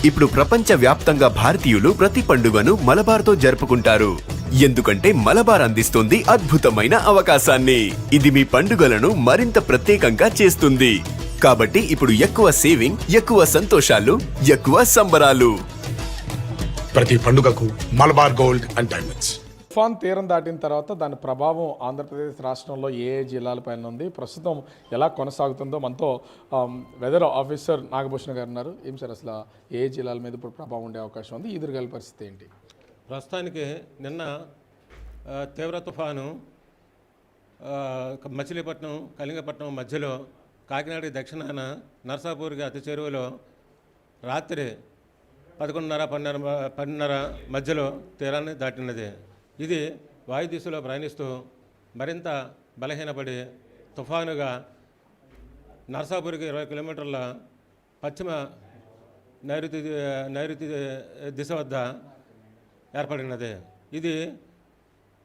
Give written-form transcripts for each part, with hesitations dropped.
ఇప్పుడు ప్రపంచ వ్యాప్తంగా భారతీయులు ప్రతి పండుగను మలబార్తో జరుపుకుంటారు. ఎందుకంటే మలబార్ అందిస్తుంది అద్భుతమైన అవకాశాన్ని. ఇది మీ పండుగలను మరింత ప్రత్యేకంగా చేస్తుంది. కాబట్టి ఇప్పుడు ఎక్కువ సేవింగ్, ఎక్కువ సంతోషాలు, ఎక్కువ సంబరాలు. ప్రతి పండుగకు మలబార్ గోల్డ్ అండ్ డైమండ్స్. తుఫాన్ తీరం దాటిన తర్వాత దాని ప్రభావం ఆంధ్రప్రదేశ్ రాష్ట్రంలో ఏ జిల్లాలపైన ఉంది, ప్రస్తుతం ఎలా కొనసాగుతుందో మనతో వెదర్ ఆఫీసర్ నాగభూషణ్ గారు ఉన్నారు. ఏం సార్ అసలు ఏ జిల్లాల మీద ఇప్పుడు ప్రభావం ఉండే అవకాశం ఉంది, ఈదురుగాలి పరిస్థితి ఏంటి? ప్రస్తుతానికి నిన్న తీవ్ర తుఫాను మచిలీపట్నం కళింగపట్నం మధ్యలో కాకినాడ దక్షిణాన నర్సాపూర్కి అతి చెరువులో రాత్రి 11:30 మధ్యలో తీరాన్ని దాటినది. ఇది వాయు దిశలో ప్రయాణిస్తూ మరింత బలహీనపడి తుఫానుగా నర్సాపూర్కి 20 కిలోమీటర్ల పశ్చిమ నైరుతి దిశ వద్ద ఏర్పడినది. ఇది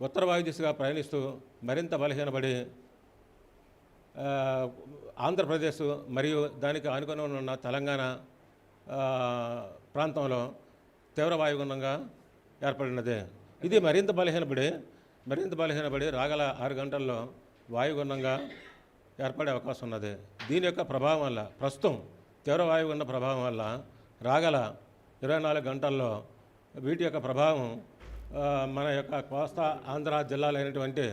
ఉత్తర వాయు దిశగా ప్రయాణిస్తూ మరింత బలహీనపడి ఆంధ్రప్రదేశ్ మరియు దానికి ఆనుకొని ఉన్న తెలంగాణ ప్రాంతంలో తీవ్ర వాయుగుండంగా ఏర్పడినది. ఇది మరింత బలహీనపడి రాగల 6 గంటల్లో వాయుగుండంగా ఏర్పడే అవకాశం ఉన్నది. దీని యొక్క ప్రభావం వల్ల ప్రస్తుతం తీవ్ర వాయుగుండ ప్రభావం వల్ల రాగల 24 గంటల్లో వీటి యొక్క ప్రభావం మన యొక్క కోస్తా ఆంధ్ర జిల్లాలైనటువంటి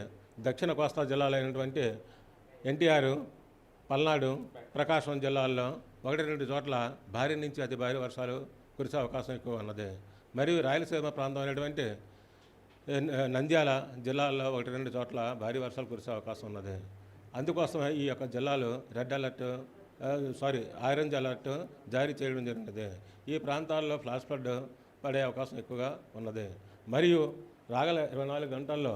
దక్షిణ కోస్తా జిల్లాలైనటువంటి ఎన్టీఆర్, పల్నాడు, ప్రకాశం జిల్లాల్లో 1-2 చోట్ల భారీ నుంచి అతి భారీ వర్షాలు కురిసే అవకాశం ఎక్కువ ఉన్నది. మరియు రాయలసీమ ప్రాంతం అయినటువంటి నంద్యాల జిల్లాల్లో 1-2 చోట్ల భారీ వర్షాలు కురిసే అవకాశం ఉన్నది. అందుకోసమే ఈ యొక్క జిల్లాలు ఆరెంజ్ అలర్ట్ జారీ చేయడం జరిగినది. ఈ ప్రాంతాల్లో ఫ్లాష్ ఫ్లడ్ పడే అవకాశం ఎక్కువగా ఉన్నది. మరియు రాగల 24 గంటల్లో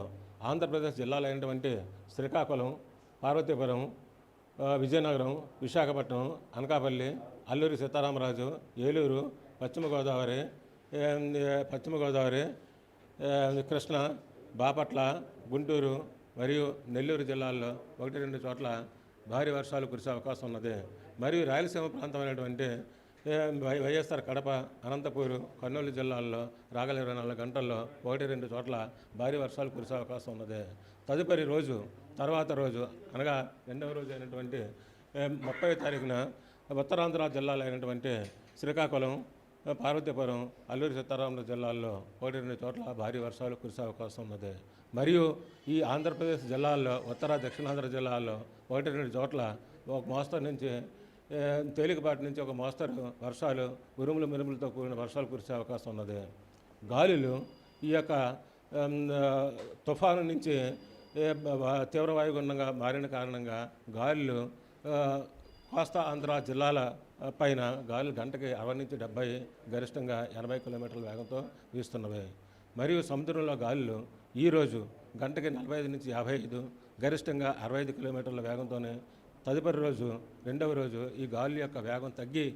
ఆంధ్రప్రదేశ్ జిల్లాలైనటువంటి శ్రీకాకుళం, పార్వతీపురం, విజయనగరం, విశాఖపట్నం, అనకాపల్లి, అల్లూరి సీతారామరాజు, ఏలూరు, పశ్చిమ గోదావరి, కృష్ణ, బాపట్ల, గుంటూరు మరియు నెల్లూరు జిల్లాల్లో 1-2 చోట్ల భారీ వర్షాలు కురిసే అవకాశం ఉన్నది. మరియు రాయలసీమ ప్రాంతమైనటువంటి వైఎస్ఆర్ కడప, అనంతపూరు, కర్నూలు జిల్లాల్లో రాగల 24 గంటల్లో 1-2 చోట్ల భారీ వర్షాలు కురిసే అవకాశం ఉన్నది. తదుపరి రోజు తర్వాత రోజు అనగా 2వ రోజు అయినటువంటి 30వ తారీఖున ఉత్తరాంధ్ర జిల్లాలు అయినటువంటి శ్రీకాకుళం, పార్వతీపురం, అల్లూరి సీతారామరాజు జిల్లాల్లో 1-2 చోట్ల భారీ వర్షాలు కురిసే అవకాశం ఉన్నది. మరియు ఈ ఆంధ్రప్రదేశ్ జిల్లాల్లో ఉత్తర దక్షిణాంధ్ర జిల్లాల్లో 1-2 చోట్ల ఒక మోస్తరు నుంచి తేలికపాటి నుంచి ఒక మోస్తరు వర్షాలు, ఉరుములు మెరుములతో కూడిన వర్షాలు కురిసే అవకాశం ఉన్నది. గాలులు ఈ యొక్క తుఫాను నుంచి తీవ్ర వాయుగుండంగా మారిన కారణంగా గాలులు కోస్తా ఆంధ్ర జిల్లాల పైన గాలులు గంటకి 60 నుంచి 70, గరిష్టంగా 80 కిలోమీటర్ల వేగంతో వీస్తున్నవి. మరియు సముద్రంలో గాలులు ఈరోజు గంటకి 45 నుంచి 55, గరిష్టంగా 65 కిలోమీటర్ల వేగంతోనే, తదుపరి రోజు 2వ రోజు ఈ గాలి యొక్క వేగం తగ్గి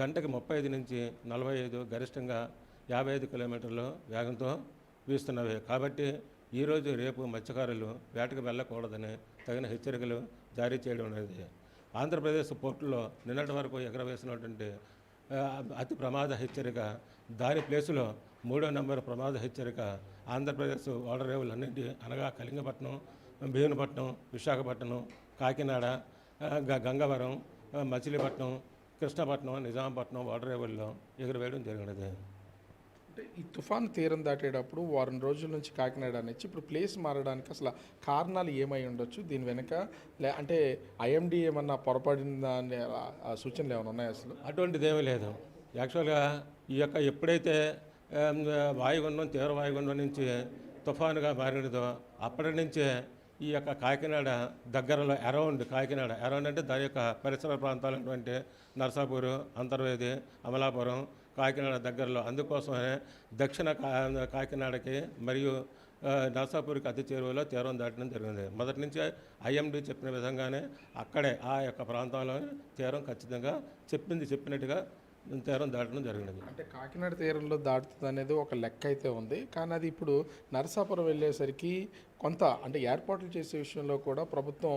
గంటకి 35 నుంచి 45, గరిష్టంగా 55 కిలోమీటర్ల వేగంతో వీస్తున్నవి. కాబట్టి ఈరోజు రేపు మత్స్యకారులు వేటకు వెళ్ళకూడదని తగిన హెచ్చరికలు జారీ చేయడం అనేది. ఆంధ్రప్రదేశ్ పోర్టులో నిన్నటి వరకు ఎగరవేసినటువంటి అతి ప్రమాద హెచ్చరిక, దాని ప్లేసులో 3వ నెంబర్ ప్రమాద హెచ్చరిక ఆంధ్రప్రదేశ్ ఓడరేవులన్నింటి అనగా కళింగపట్నం, భీమునిపట్నం, విశాఖపట్నం, కాకినాడ, గంగవరం, మచిలీపట్నం, కృష్ణపట్నం, నిజాంపట్నం ఓడరేవుల్లో ఎగురవేయడం జరిగినది. అంటే ఈ తుఫాను తీరం దాటేటప్పుడు వారం రోజుల నుంచి కాకినాడ నుంచి ఇప్పుడు ప్లేస్ మారడానికి అసలు కారణాలు ఏమై ఉండొచ్చు? దీని వెనుక అంటే ఐఎండీ ఏమన్నా పొరపడిందా అనే సూచనలు ఏమైనా ఉన్నాయా? అసలు అటువంటిది ఏమీ లేదు. యాక్చువల్గా ఈ యొక్క ఎప్పుడైతే వాయుగుండం తీవ్ర వాయుగుండం నుంచి తుఫానుగా మారినదో అప్పటి నుంచే ఈ యొక్క కాకినాడ దగ్గరలో అరౌండ్ అంటే దాని యొక్క పరిసర ప్రాంతాలైనటువంటి నర్సాపూరు, అంతర్వేది, అమలాపురం, కాకినాడ దగ్గరలో, అందుకోసమే దక్షిణ కాకినాడకి మరియు నర్సాపూర్కి అతి చేరువలో తీరం దాటడం జరిగింది. మొదటి నుంచి ఐఎండీ చెప్పిన విధంగానే అక్కడే ఆ యొక్క ప్రాంతంలో తీరం ఖచ్చితంగా చెప్పినట్టుగా తీరం దాటడం జరిగినది. అంటే కాకినాడ తీరంలో దాటుతుంది అనేది ఒక లెక్క అయితే ఉంది, కానీ అది ఇప్పుడు నరసాపురం వెళ్ళేసరికి కొంత అంటే ఏర్పాట్లు చేసే విషయంలో కూడా ప్రభుత్వం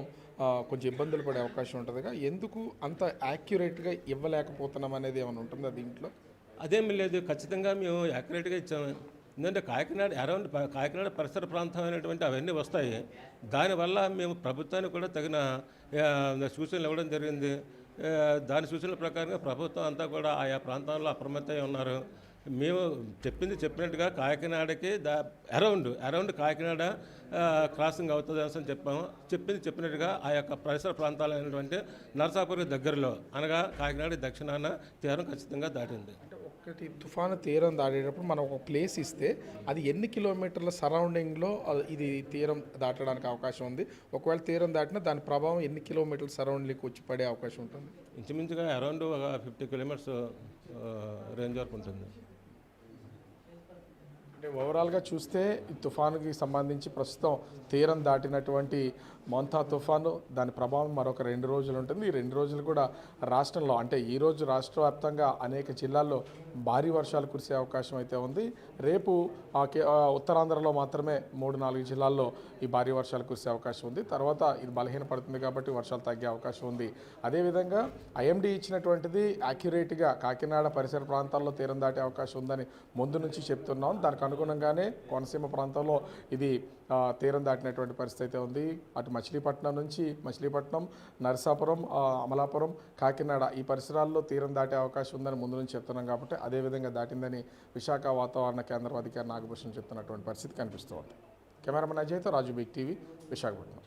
కొంచెం ఇబ్బందులు పడే అవకాశం ఉంటుందిగా. ఎందుకు అంత యాక్యురేట్గా ఇవ్వలేకపోతున్నాం అనేది ఏమైనా ఉంటుందా దీంట్లో? అదేమీ లేదు, ఖచ్చితంగా మేము యాక్యురేట్గా ఇచ్చాము. ఎందుకంటే కాకినాడ అరౌండ్ కాకినాడ పరిసర ప్రాంతం అనేటువంటి అవన్నీ వస్తాయి. దానివల్ల మేము ప్రభుత్వానికి కూడా తగిన సూచనలు ఇవ్వడం జరిగింది. దాని సూచనల ప్రకారంగా ప్రభుత్వం అంతా కూడా ఆయా ప్రాంతాల్లో అప్రమత్తమై ఉన్నారు. మేము చెప్పినట్టుగా కాకినాడకి అరౌండ్ కాకినాడ క్రాసింగ్ అవుతుంది అని చెప్పాము. చెప్పినట్టుగా ఆ యొక్క పరిసర ప్రాంతాలైనటువంటి నరసాపురం దగ్గరలో అనగా కాకినాడ దక్షిణాన తీరం ఖచ్చితంగా దాటింది. ఒకటి తుఫాను తీరం దాటేటప్పుడు మనం ఒక ప్లేస్ ఇస్తే అది ఎన్ని కిలోమీటర్ల సరౌండింగ్లో ఇది తీరం దాటడానికి అవకాశం ఉంది? ఒకవేళ తీరం దాటినా దాని ప్రభావం ఎన్ని కిలోమీటర్ల సరౌండింగ్కి వచ్చి పడే అవకాశం ఉంటుంది? ఇంచుమించుగా అరౌండ్ ఒక 50 కిలోమీటర్స్ రేంజ్ వరకు ఉంటుంది. అంటే ఓవరాల్గా చూస్తే ఈ తుఫానుకి సంబంధించి ప్రస్తుతం తీరం దాటినటువంటి మొంతా తుఫాను దాని ప్రభావం మరొక 2 రోజులు ఉంటుంది. ఈ 2 రోజులు కూడా రాష్ట్రంలో అంటే ఈరోజు రాష్ట్ర వ్యాప్తంగా అనేక జిల్లాల్లో భారీ వర్షాలు కురిసే అవకాశం అయితే ఉంది. రేపు ఉత్తరాంధ్రలో మాత్రమే 3-4 జిల్లాల్లో ఈ భారీ వర్షాలు కురిసే అవకాశం ఉంది. తర్వాత ఇది బలహీనపడుతుంది కాబట్టి వర్షాలు తగ్గే అవకాశం ఉంది. అదేవిధంగా ఐఎండీ ఇచ్చినటువంటిది యాక్యురేట్గా కాకినాడ పరిసర ప్రాంతాల్లో తీరం దాటే అవకాశం ఉందని ముందు నుంచి చెప్తున్నాం. దానికి అనుగుణంగానే కోనసీమ ప్రాంతంలో ఇది తీరం దాటినటువంటి పరిస్థితి అయితే ఉంది. అటు మచిలీపట్నం, నరసాపురం, అమలాపురం, కాకినాడ ఈ పరిసరాల్లో తీరం దాటే అవకాశం ఉందని ముందు నుంచి చెప్తున్నాం కాబట్టి అదేవిధంగా దాటిందని విశాఖ వాతావరణ కేంద్రం అధికారి నాగభూషణ్ చెప్తున్నటువంటి పరిస్థితి కనిపిస్తోంది. కెమెరామెన్ అజయ్తో రాజు బిగ్ టీవీ, విశాఖపట్నం.